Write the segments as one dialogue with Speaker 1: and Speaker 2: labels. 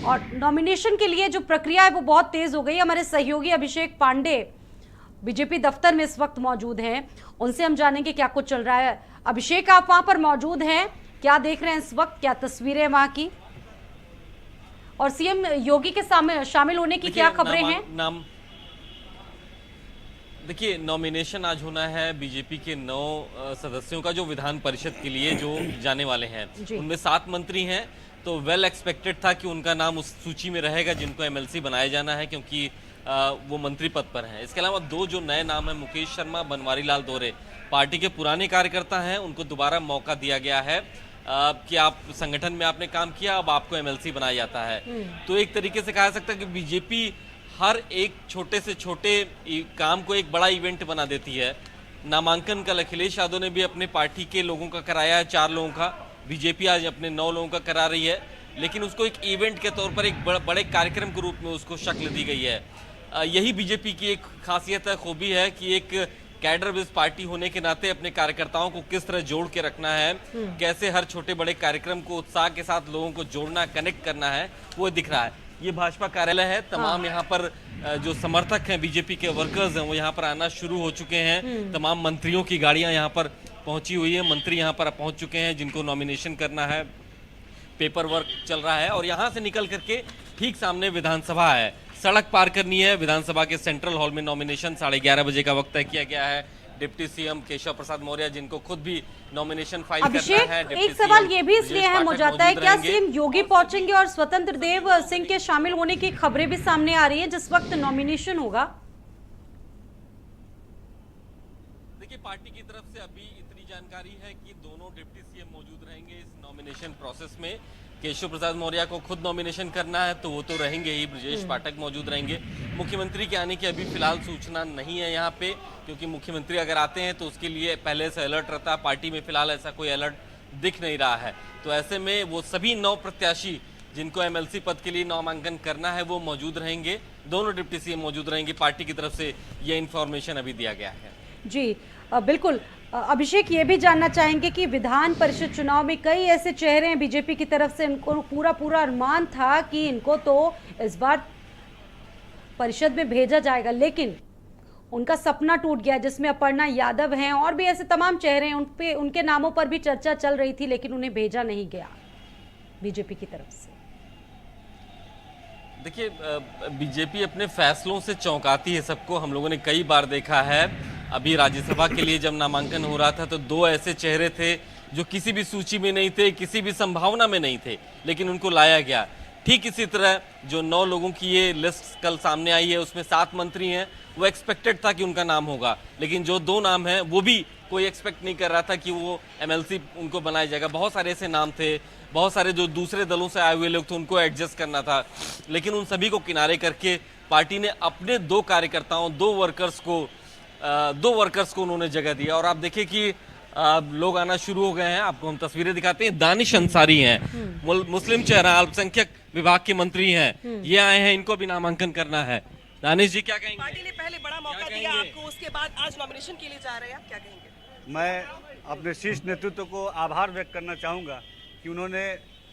Speaker 1: और नॉमिनेशन के लिए जो प्रक्रिया है वो बहुत तेज हो गई। हमारे सहयोगी अभिषेक पांडे बीजेपी दफ्तर में इस वक्त मौजूद हैं, उनसे हम जानेंगे क्या कुछ चल रहा है। अभिषेक, आप वहां पर मौजूद हैं, क्या देख रहे हैं इस वक्त, क्या तस्वीरें वहां की, और सीएम योगी के शामिल होने की क्या खबरें हैं?
Speaker 2: देखिए, नॉमिनेशन आज होना है बीजेपी के 9 सदस्यों का जो विधान परिषद के लिए जो जाने वाले हैं। उनमें 7 मंत्री हैं, तो वेल एक्सपेक्टेड था कि उनका नाम उस सूची में रहेगा जिनको एमएलसी बनाया जाना है, क्योंकि वो मंत्री पद पर हैं। इसके अलावा 2 जो नए नाम हैं, मुकेश शर्मा, बनवारी लाल दोहरे, पार्टी के पुराने कार्यकर्ता हैं, उनको दोबारा मौका दिया गया है कि आप संगठन में आपने काम किया, अब आपको एमएलसी बनाया जाता है। तो एक तरीके से कहा जा सकता है कि बीजेपी हर एक छोटे से छोटे काम को एक बड़ा इवेंट बना देती है। नामांकन कल अखिलेश यादव ने भी अपने पार्टी के लोगों का कराया है, 4 लोगों का। बीजेपी आज अपने 9 लोगों का करा रही है, लेकिन उसको एक इवेंट के तौर पर एक बड़े कार्यक्रम के रूप में उसको शक्ल दी गई है। यही बीजेपी की एक खासियत है, खूबी है कि एक कैडर बेस्ड पार्टी होने के नाते अपने कार्यकर्ताओं को किस तरह जोड़ के रखना है, कैसे हर छोटे बड़े कार्यक्रम को उत्साह के साथ लोगों को जोड़ना, कनेक्ट करना है, वो दिख रहा है। ये भाजपा कार्यालय है, तमाम यहाँ पर जो समर्थक हैं, बीजेपी के वर्कर्स हैं, वो यहाँ पर आना शुरू हो चुके हैं। तमाम मंत्रियों की गाड़ियाँ यहाँ पर पहुंची हुई है, मंत्री यहाँ पर पहुंच चुके हैं जिनको नॉमिनेशन करना है, पेपर वर्क चल रहा है। और यहाँ से निकल करके ठीक सामने विधानसभा है, सड़क पार करनी है। विधानसभा के सेंट्रल हॉल में नॉमिनेशन 11:30 बजे का वक्त तय किया गया है। डिप्टी सीएम केशव प्रसाद मौर्य, जिनको खुद भी नॉमिनेशन फाइल करना है।
Speaker 1: एक सवाल ये भी इसलिए अहम हो जाता है, क्या सीएम योगी पहुंचेंगे और स्वतंत्र देव सिंह के शामिल होने की खबरें भी सामने आ रही हैं जिस वक्त नॉमिनेशन होगा?
Speaker 2: देखिए, पार्टी की तरफ से अभी इतनी जानकारी है कि दोनों डिप्टी सीएम मौजूद रहेंगे इस नॉमिनेशन प्रोसेस में। केशव प्रसाद मौर्य को खुद नॉमिनेशन करना है तो वो तो रहेंगे ही, ब्रजेश पाठक मौजूद रहेंगे। मुख्यमंत्री के आने की अभी फिलहाल सूचना नहीं है यहाँ पे, क्योंकि मुख्यमंत्री अगर आते हैं तो उसके लिए पहले से अलर्ट रहता है। पार्टी में फिलहाल ऐसा कोई अलर्ट दिख नहीं रहा है, तो ऐसे में वो सभी 9 प्रत्याशी जिनको एमएलसी पद के लिए नामांकन करना है वो मौजूद रहेंगे। दोनों डिप्टी सीएम मौजूद रहेंगे। पार्टी की तरफ से ये इन्फॉर्मेशन अभी दिया गया है।
Speaker 1: जी बिल्कुल। अभिषेक, ये भी जानना चाहेंगे कि विधान परिषद चुनाव में कई ऐसे चेहरे हैं बीजेपी की तरफ से, इनको पूरा अरमान था कि इनको तो इस बार परिषद में भेजा जाएगा, लेकिन उनका सपना टूट गया, जिसमें अपर्णा यादव हैं और भी ऐसे तमाम चेहरे हैं। उनके नामों पर भी चर्चा चल रही थी, लेकिन उन्हें भेजा नहीं गया बीजेपी की तरफ से।
Speaker 2: देखिए, बीजेपी अपने फैसलों से चौंकाती है सबको, हम लोगों ने कई बार देखा है। अभी राज्यसभा के लिए जब नामांकन हो रहा था तो 2 ऐसे चेहरे थे जो किसी भी सूची में नहीं थे, किसी भी संभावना में नहीं थे, लेकिन उनको लाया गया। ठीक इसी तरह जो 9 लोगों की ये लिस्ट कल सामने आई है, उसमें 7 मंत्री हैं। वो एक्सपेक्टेड था कि उनका नाम होगा, लेकिन जो 2 नाम हैं वो भी कोई एक्सपेक्ट नहीं कर रहा था कि वो एमएलसी उनको बनाया जाएगा। बहुत सारे ऐसे नाम थे, बहुत सारे जो दूसरे दलों से आए हुए लोग थे, उनको एडजस्ट करना था, लेकिन उन सभी को किनारे करके पार्टी ने अपने 2 कार्यकर्ताओं, 2 वर्कर्स को उन्होंने जगह दिया। और आप देखिए कि लोग आना शुरू हो गए हैं। आपको हम तस्वीरें दिखाते हैं। दानिश अंसारी हैं, मुस्लिम चेहरा, अल्पसंख्यक विभाग के मंत्री हैं, ये आए हैं, इनको भी नामांकन करना है। दानिश जी, क्या कहेंगे?
Speaker 3: पार्टी ने पहले बड़ा मौका दिया आपको, उसके बाद आज नॉमिनेशन के लिए जा रहे हैं, आप क्या कहेंगे?
Speaker 4: मैं अपने शीर्ष नेतृत्व को आभार व्यक्त करना चाहूँगा कि उन्होंने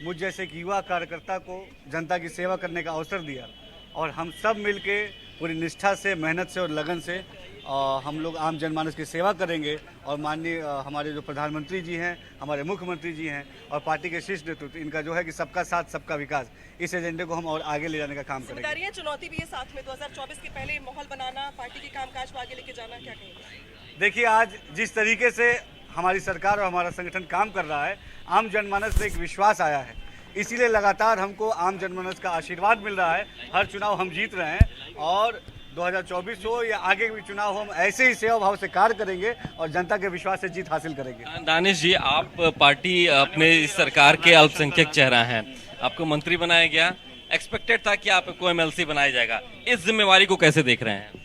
Speaker 4: मुझ जैसे एक युवा कार्यकर्ता को जनता की सेवा करने का अवसर दिया, और हम सब मिलके पूरी निष्ठा से, मेहनत से और लगन से हम लोग आम जनमानस की सेवा करेंगे। और माननीय हमारे जो प्रधानमंत्री जी हैं, हमारे मुख्यमंत्री जी हैं और पार्टी के शीर्ष नेतृत्व, इनका जो है कि सबका साथ सबका विकास, इस एजेंडे को हम और आगे ले जाने का काम करेंगे।
Speaker 3: चुनौती भी है साथ में, 2024 के पहले माहौल बनाना, पार्टी के कामकाज को आगे लेके जाना, क्या कहेंगे?
Speaker 4: देखिए, आज जिस तरीके से हमारी सरकार और हमारा संगठन काम कर रहा है, आम जनमानस में एक विश्वास आया है, इसीलिए लगातार हमको आम जनमानस का आशीर्वाद मिल रहा है। हर चुनाव हम जीत रहे हैं, और 2024 हो या आगे भी चुनाव हो, हम ऐसे ही सेवा भाव से कार्य करेंगे और जनता के विश्वास से जीत हासिल करेंगे।
Speaker 2: दानिश जी, आप पार्टी अपने सरकार के अल्पसंख्यक चेहरा हैं, आपको मंत्री बनाया गया, एक्सपेक्टेड था कि आपको एमएलसी बनाया जाएगा, इस जिम्मेवारी को कैसे देख रहे हैं?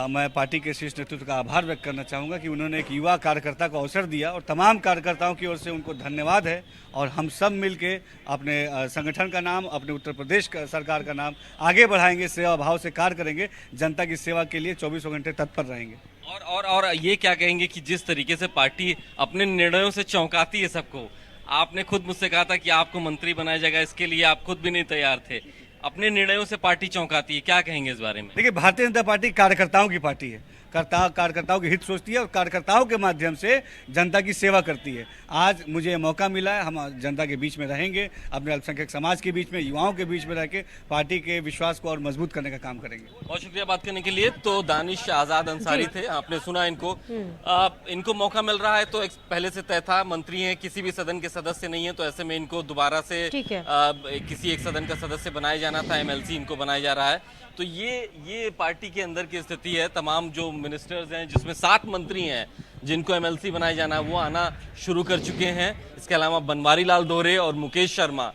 Speaker 4: मैं पार्टी के शीर्ष नेतृत्व का आभार व्यक्त करना चाहूँगा कि उन्होंने एक युवा कार्यकर्ता को अवसर दिया, और तमाम कार्यकर्ताओं की ओर से उनको धन्यवाद है। और हम सब मिलके अपने संगठन का नाम, अपने उत्तर प्रदेश सरकार का नाम आगे बढ़ाएंगे, सेवा भाव से कार्य करेंगे, जनता की सेवा के लिए 24 घंटे तत्पर रहेंगे।
Speaker 2: और ये क्या कहेंगे कि जिस तरीके से पार्टी अपने निर्णयों से चौंकाती है सबको, आपने खुद मुझसे कहा था कि आपको मंत्री बनाया जाएगा, इसके लिए आप खुद भी नहीं तैयार थे। अपने निर्णयों से पार्टी चौंकाती है, क्या कहेंगे इस बारे में?
Speaker 4: देखिए, भारतीय जनता पार्टी कार्यकर्ताओं की पार्टी है, कार्यकर्ताओं के हित सोचती है और कार्यकर्ताओं के माध्यम से जनता की सेवा करती है। आज मुझे ये मौका मिला है, हम जनता के बीच में रहेंगे, अपने अल्पसंख्यक समाज के बीच में, युवाओं के बीच में रह के पार्टी के विश्वास को और मजबूत करने का काम करेंगे।
Speaker 2: बहुत शुक्रिया बात करने के लिए। तो दानिश आजाद अंसारी थे, आपने सुना इनको। इनको मौका मिल रहा है तो पहले से तय था, मंत्री हैं, किसी भी सदन के सदस्य नहीं है, तो ऐसे में इनको दोबारा से किसी एक सदन का सदस्य बनाया जाना था, एमएलसी इनको बनाया जा रहा है। तो ये पार्टी के अंदर की स्थिति है। तमाम जो मिनिस्टर्स हैं, जिसमें 7 मंत्री हैं जिनको एमएलसी बनाया जाना है, वो आना शुरू कर चुके हैं। इसके अलावा बनवारी लाल दोहरे और मुकेश शर्मा,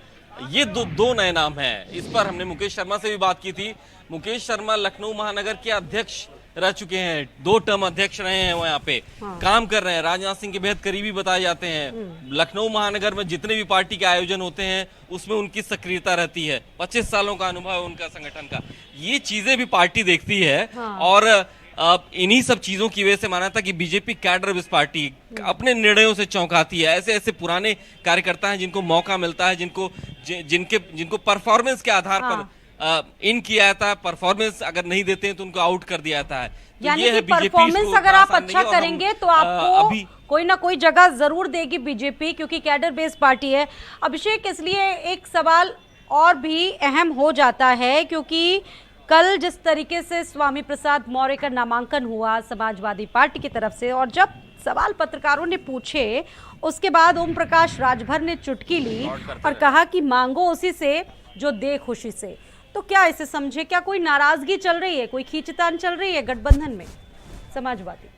Speaker 2: ये दो नए नाम हैं। इस पर हमने मुकेश शर्मा से भी बात की थी। मुकेश शर्मा लखनऊ महानगर के अध्यक्ष रह चुके हैं, 2 टर्म अध्यक्ष रहे हैं, वो यहाँ पे काम कर रहे हैं, राजनाथ सिंह के बेहद करीबी बताए जाते हैं। लखनऊ महानगर में जितने भी पार्टी के आयोजन होते हैं उसमें उनकी सक्रियता रहती है, 25 सालों का अनुभव है उनका संगठन का। ये चीजें भी पार्टी देखती है। और इन्हीं सब चीजों की वजह से माना था कि बीजेपी कैडर इस पार्टी अपने निर्णयों से चौंकाती है। ऐसे ऐसे पुराने कार्यकर्ता हैं जिनको मौका मिलता है, जिनको परफॉर्मेंस के आधार पर इन किया जाता है, परफॉर्मेंस अगर नहीं देते हैं तो उनको आउट कर दिया जाता है। तो
Speaker 1: यानी
Speaker 2: ये
Speaker 1: कि
Speaker 2: है बीजेपी,
Speaker 1: परफॉर्मेंस अगर आप अच्छा करेंगे तो आपको
Speaker 2: अभी
Speaker 1: कोई ना कोई जगह जरूर देगी बीजेपी, क्योंकि कैडर बेस्ड पार्टी है। अभिषेक, इसलिए एक सवाल और भी अहम हो जाता है, क्योंकि कल जिस तरीके से स्वामी प्रसाद मौर्य का नामांकन हुआ समाजवादी पार्टी की तरफ से, और जब सवाल पत्रकारों ने पूछे उसके बाद ओम प्रकाश राजभर ने चुटकी ली और कहा कि मांगो उसी से जो दे खुशी से। तो क्या इसे समझे, क्या कोई नाराजगी चल रही है, कोई खींचतान चल रही है गठबंधन में समाजवादी?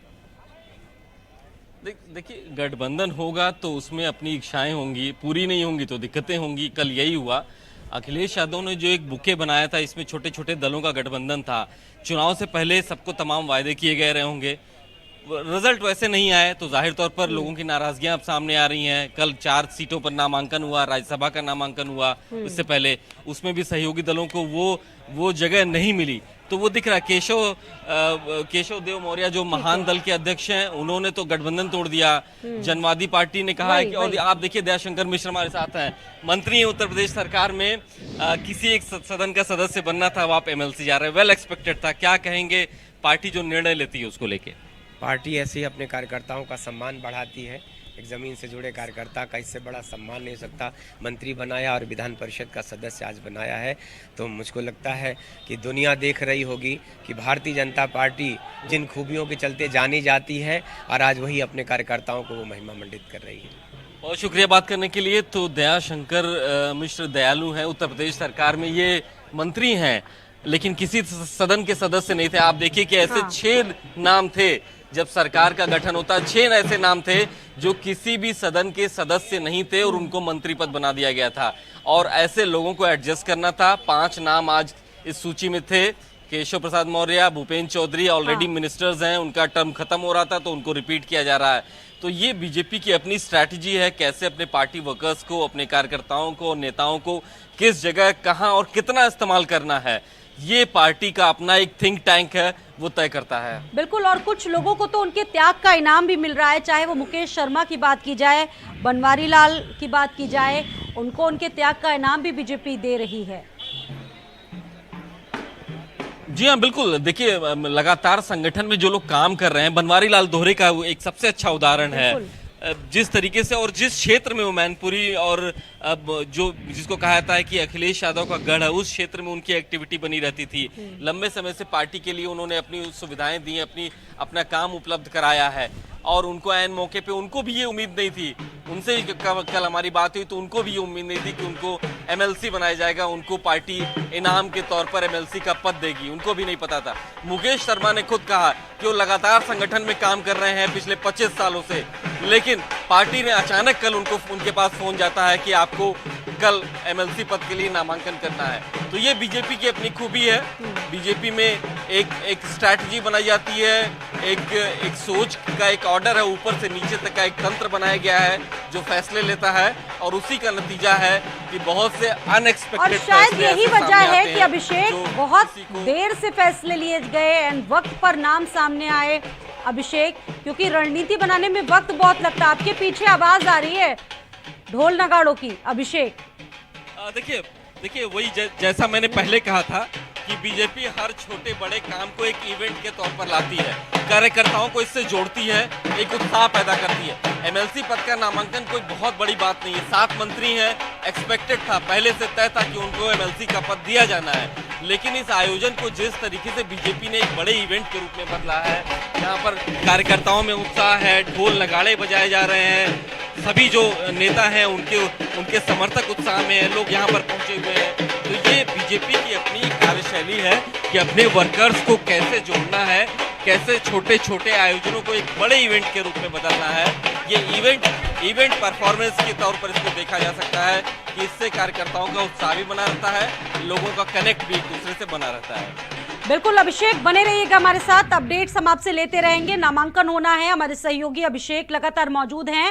Speaker 2: देखिए, गठबंधन होगा तो उसमें अपनी इच्छाएं होंगी, पूरी नहीं होंगी तो दिक्कतें होंगी। कल यही हुआ। अखिलेश यादव ने जो एक बुके बनाया था, इसमें छोटे छोटे दलों का गठबंधन था। चुनाव से पहले सबको तमाम वायदे किए गए रहे होंगे, रिजल्ट वैसे नहीं आए, तो जाहिर तौर पर लोगों की नाराजगियां अब सामने आ रही हैं। कल 4 सीटों पर नामांकन हुआ, राज्यसभा का नामांकन हुआ, इससे पहले उसमें भी सहयोगी दलों को वो जगह नहीं मिली। तो वो दिख रहा है। केशव देव मौर्य जो महान दल के अध्यक्ष हैं, उन्होंने तो गठबंधन तोड़ दिया। जनवादी पार्टी ने कहा है कि, और आप देखिए दयाशंकर मिश्र हमारे साथ हैं, मंत्री हैं उत्तर प्रदेश सरकार में, किसी एक सदन का सदस्य बनना था, वो आप एमएलसी जा रहे हैं, वेल एक्सपेक्टेड था। क्या कहेंगे पार्टी जो निर्णय लेती है उसको लेके?
Speaker 5: पार्टी ऐसे ही अपने कार्यकर्ताओं का सम्मान बढ़ाती है। एक ज़मीन से जुड़े कार्यकर्ता का इससे बड़ा सम्मान नहीं हो सकता। मंत्री बनाया और विधान परिषद का सदस्य आज बनाया है, तो मुझको लगता है कि दुनिया देख रही होगी कि भारतीय जनता पार्टी जिन खूबियों के चलते जानी जाती है, और आज वही अपने कार्यकर्ताओं को वो महिमा मंडित कर रही है।
Speaker 2: बहुत शुक्रिया बात करने के लिए। तो दयाशंकर मिश्र दयालु हैं, उत्तर प्रदेश सरकार में ये मंत्री हैं, लेकिन किसी सदन के सदस्य नहीं थे। आप देखिए कि ऐसे 6 नाम थे जब सरकार का गठन होता, 6 ऐसे नाम थे जो किसी भी सदन के सदस्य नहीं थे और उनको मंत्री पद बना दिया गया था, और ऐसे लोगों को एडजस्ट करना था। 5 नाम आज इस सूची में थे। केशव प्रसाद मौर्य, भूपेंद्र चौधरी ऑलरेडी मिनिस्टर्स हैं, उनका टर्म खत्म हो रहा था तो उनको रिपीट किया जा रहा है। तो ये बीजेपी की अपनी स्ट्रैटेजी है, कैसे अपने पार्टी वर्कर्स को, अपने कार्यकर्ताओं को, नेताओं को किस जगह, कहां और कितना इस्तेमाल करना है, ये पार्टी का अपना एक थिंक टैंक है, वो तय करता है।
Speaker 1: बिल्कुल, और कुछ लोगों को तो उनके त्याग का इनाम भी मिल रहा है, चाहे वो मुकेश शर्मा की बात की जाए, बनवारी लाल की बात की जाए, उनको उनके त्याग का इनाम भी बीजेपी दे रही है।
Speaker 2: जी हाँ, बिल्कुल। देखिए, लगातार संगठन में जो लोग काम कर रहे हैं, बनवारी लाल दोहरे का वो एक सबसे अच्छा उदाहरण है। जिस तरीके से और जिस क्षेत्र में वो मैनपुरी और जो जिसको कहा जाता है कि अखिलेश यादव का गढ़ है, उस क्षेत्र में उनकी एक्टिविटी बनी रहती थी। लंबे समय से पार्टी के लिए उन्होंने अपनी सुविधाएं दी, अपना काम उपलब्ध कराया है, और उनको ऐन मौके पे उनको भी ये उम्मीद नहीं थी। उनसे कल हमारी बात हुई तो उनको भी ये उम्मीद नहीं थी कि उनको एमएलसी बनाया जाएगा, उनको पार्टी इनाम के तौर पर एमएलसी का पद देगी, उनको भी नहीं पता था। मुकेश शर्मा ने खुद कहा कि वो लगातार संगठन में काम कर रहे हैं पिछले 25 सालों से, लेकिन पार्टी ने अचानक कल उनके पास फोन जाता है कि आपको कल एमएलसी पद के लिए नामांकन करना है। तो ये बीजेपी की अपनी खूबी है। बीजेपी में एक स्ट्रैटेजी बनाई जाती है, एक सोच का एक ऑर्डर है, ऊपर से नीचे तक का एक तंत्र बनाया गया है जो फैसले लेता है, और उसी का नतीजा है कि बहुत से अनएक्सपेक्टेड,
Speaker 1: और शायद यही वजह है कि अभिषेक बहुत देर से फैसले लिए गए एंड वक्त पर नाम सामने आए। अभिषेक, क्योंकि रणनीति बनाने में वक्त बहुत लगता है। आपके पीछे आवाज आ रही है, ढोल नगाड़ों की। अभिषेक,
Speaker 2: देखिए देखिए वही जैसा मैंने पहले कहा था कि बीजेपी हर छोटे बड़े काम को एक इवेंट के तौर पर लाती है, कार्यकर्ताओं को इससे जोड़ती है, एक उत्साह पैदा करती है। एमएलसी पद का नामांकन कोई बहुत बड़ी बात नहीं है, 7 मंत्री हैं, एक्सपेक्टेड था, पहले से तय था कि उनको एमएलसी का पद दिया जाना है। लेकिन इस आयोजन को जिस तरीके से बीजेपी ने एक बड़े इवेंट के रूप में बदला है, यहाँ पर कार्यकर्ताओं में उत्साह है, ढोल नगाड़े बजाए जा रहे हैं, सभी जो नेता हैं उनके समर्थक उत्साह में हैं, लोग यहाँ पर पहुंचे हुए हैं। तो ये बीजेपी की अपनी कार्यशैली है कि अपने वर्कर्स को कैसे जोड़ना है, कैसे छोटे छोटे आयोजनों को एक बड़े इवेंट के रूप में बदलना है। ये इवेंट परफॉर्मेंस के तौर पर इसको देखा जा सकता है कि इससे कार्यकर्ताओं का उत्साह भी बना रहता है, लोगों का कनेक्ट भी एक दूसरे से बना रहता है।
Speaker 1: बिल्कुल अभिषेक, बने रहिएगा हमारे साथ, अपडेट्स हम आपसे लेते रहेंगे। नामांकन होना है, हमारे सहयोगी अभिषेक लगातार मौजूद हैं।